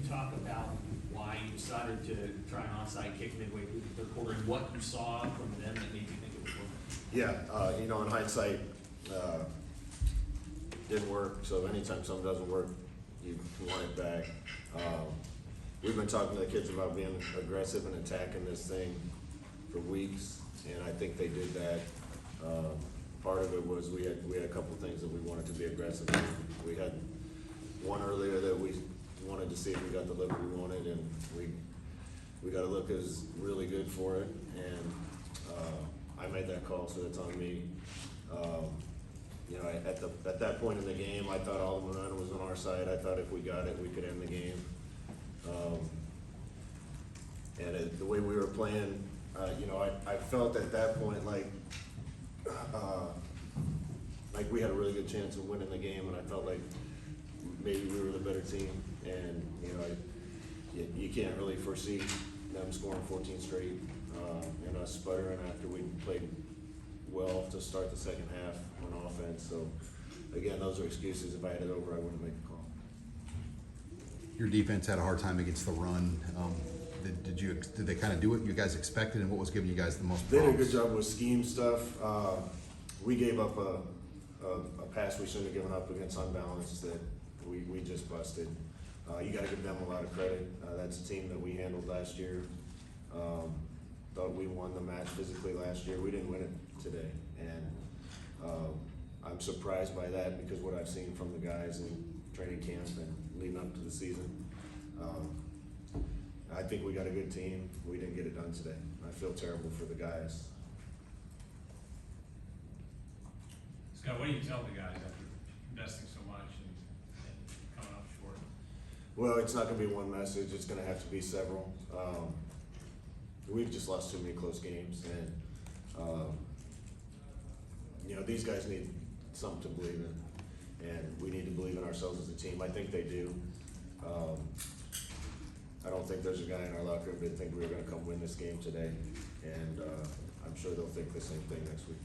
talk about why you decided to try an onside kick midway through the third quarter and what you saw from them that made you think it would work? Yeah, you know, in hindsight, didn't work. So anytime something doesn't work, you want it back. We've been talking to the kids about being aggressive and attacking this thing for weeks, and I think they did that. Part of it was we had a couple of things that we wanted to be aggressive in. We had one earlier that we wanted to see if we got the look we wanted, and we got a look that was really good for it, and I made that call, so that's on me. You know, at that point in the game, I thought all the momentum was on our side. I thought if we got it, we could end the game. And the way we were playing, you know, I felt at that point like we had a really good chance of winning the game, and I felt like maybe we were the better team. And you know, you can't really foresee them scoring 14 straight and us sputtering after we played well to start the second half on offense. So again, those are excuses. If I had it over, I wouldn't make the call. Your defense had a hard time against the run. Did they kind of do what you guys expected, and what was giving you guys the most They problems? did a good job with scheme stuff. We gave up a pass we shouldn't have given up against Unbalanced that we just busted. You got to give them a lot of credit. That's a team that we handled last year. Thought we won the match physically last year. We didn't win it today, and I'm surprised by that because what I've seen from the guys in training camp and leading up to the season. I think we got a good team. We didn't get it done today. I feel terrible for the guys. Scott, what do you tell the guys after investing so much and coming up short? Well, it's not going to be one message. It's going to have to be several. We've just lost too many close games, and you know, these guys need something to believe in, and we need to believe in ourselves as a team. I think they do. I don't think there's a guy in our locker room that think we were going to come win this game today, and I'm sure they'll think the same thing next week.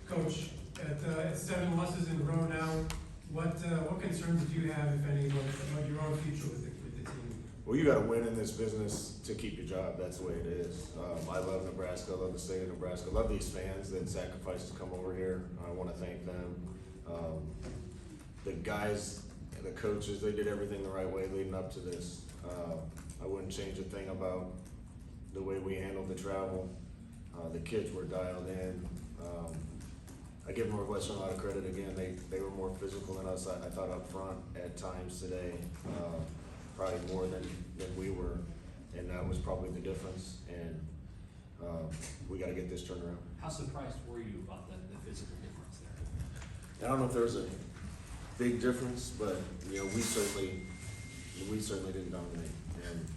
Coach, at 7 losses in a row now, what concerns do you have, if any, about your own future with the team? Well, you got to win in this business to keep your job. That's the way it is. I love Nebraska. I love the state of Nebraska. I love these fans that sacrificed to come over here. I want to thank them. The guys and the coaches, they did everything the right way leading up to this. I wouldn't change a thing about the way we handled the travel. The kids were dialed in. I give Northwestern a lot of credit. Again, they were more physical than us. I thought up front at times today, probably more than we were, and that was probably the difference. And we got to get this turned around. How surprised were you about the physical difference there? I don't know if there was a big difference, but you know, we certainly didn't dominate. And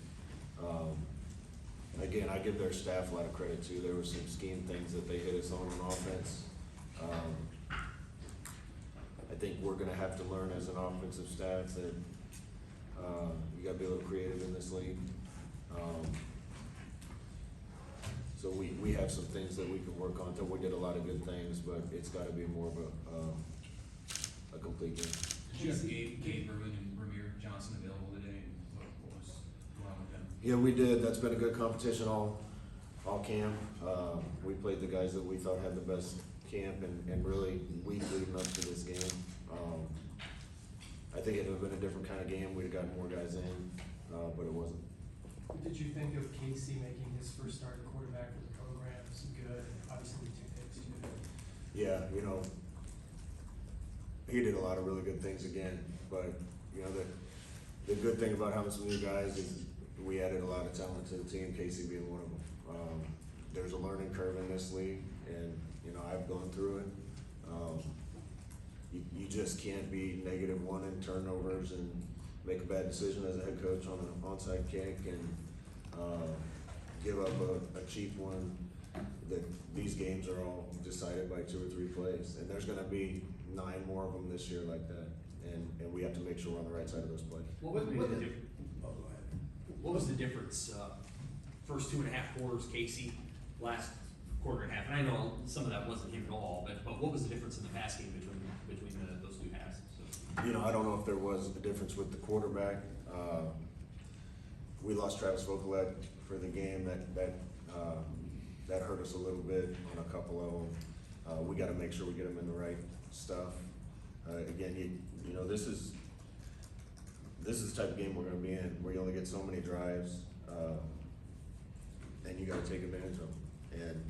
again, I give their staff a lot of credit too. There were some scheme things that they hit us on offense. I think we're going to have to learn as an offensive staff that you got to be a little creative in this league. So we have some things that we can work on. We did a lot of good things, but it's got to be more of a complete game. Did you have Gabe Irwin and Ramir Johnson available today? And what was going on with them? Yeah, we did. That's been a good competition all camp. We played the guys that we thought had the best camp and really week leading up to this game. I think it would have been a different kind of game. We'd have gotten more guys in, but it wasn't. What did you think of Casey making his first start at quarterback for the program? It's good. Obviously, 2 picks too. Yeah, you know, he did a lot of really good things again. But you know, the good thing about having some new guys is we added a lot of talent to the team. Casey being one of them. There's a learning curve in this league, and you know, I've gone through it. You just can't be -1 in turnovers and make a bad decision as a head coach on an onside kick and give up a cheap one. That these games are all decided by 2 or 3 plays, and there's going to be 9 more of them this year like that, and we have to make sure we're on the right side of those plays. What was the difference? First 2.5 quarters, Casey. Last quarter and a half, and I know some of that wasn't him at all, but what was the difference in the pass game between those 2 halves? So. You know, I don't know if there was a difference with the quarterback. We lost Travis Vokalek for the game. That hurt us a little bit on a couple of them. We got to make sure we get them in the right stuff. Again, you know, this is the type of game we're going to be in, where you only get so many drives, and you got to take advantage of them. And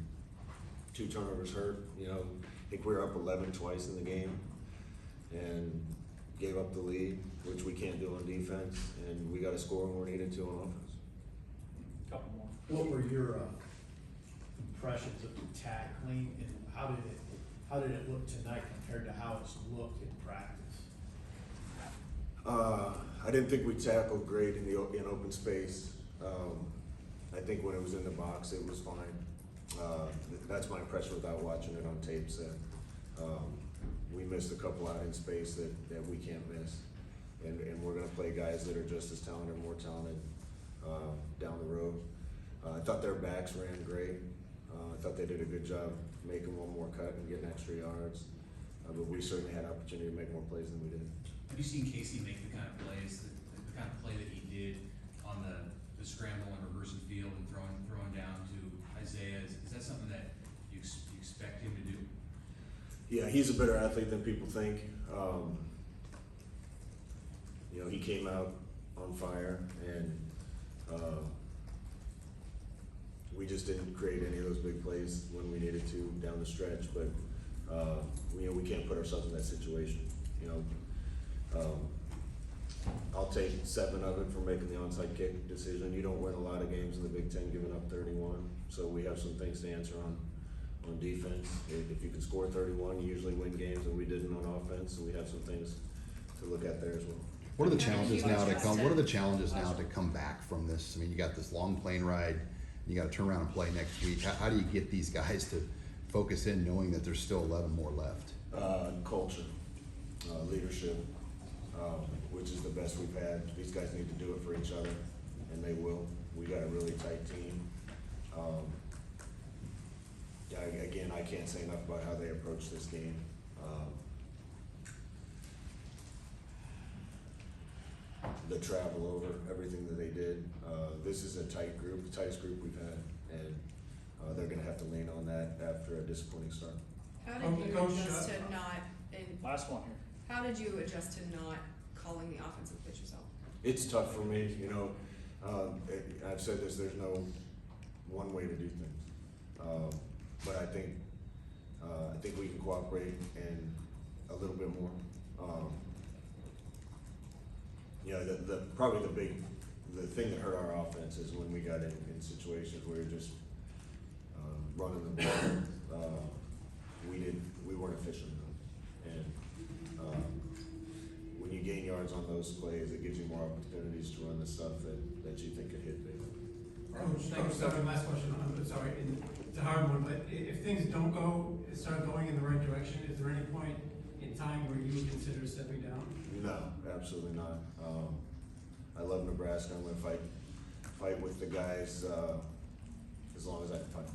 2 turnovers hurt. You know, I think we were up 11 twice in the game, and gave up the lead, which we can't do on defense, and we got to score when we're needed to on offense. Couple more. What were your impressions of the tackling, and how did it look tonight compared to how it's looked in practice? I didn't think we tackled great in open space. I think when it was in the box, it was fine. That's my impression without watching it on tape set. We missed a couple out in space that we can't miss. And we're gonna play guys that are just as talented, more talented, down the road. I thought their backs ran great. I thought they did a good job making one more cut and getting extra yards. But we certainly had opportunity to make more plays than we did. Have you seen Casey make the kind of plays, the kind of play that he did on the scramble and reversing field and throwing down to Isaiah? Is that something that you expect him to do? Yeah, he's a better athlete than people think. You know, he came out on fire, and we just didn't create any of those big plays when we needed to down the stretch. But we can't put ourselves in that situation. You know, I'll take 7 of it for making the onside kick decision. You don't win a lot of games in the Big Ten giving up 31, so we have some things to answer on defense. If you can score 31, you usually win games, and we didn't on offense, so we have some things to look at there as well. What are the challenges now to come? What are the challenges now to come back from this? I mean, you got this long plane ride. You got to turn around and play next week. How do you get these guys to focus in, knowing that there's still 11 more left? Culture, leadership, which is the best we've had. These guys need to do it for each other, and they will. We got a really tight team. Again, I can't say enough about how they approach this game. The travel over, everything that they did. This is a tight group, the tightest group we've had, and they're going to have to lean on that after a disappointing start. How did you Coach, adjust to not, and Last one here. how did you adjust to not calling the offensive pitch yourself? It's tough for me, you know. I've said this, there's no one way to do things. But I think we can cooperate and a little bit more. You know, probably the thing that hurt our offense is when we got in situations where we're just running the ball. We weren't efficient enough, and when you gain yards on those plays, it gives you more opportunities to run the stuff that you think could hit big. Coach, thank you, Stephen. Last question. I'm sorry, it's a hard one, but if things don't start going in the right direction, is there any point in time where you would consider stepping down? No, absolutely not. I love Nebraska. I'm going to fight with the guys as long as I can fight.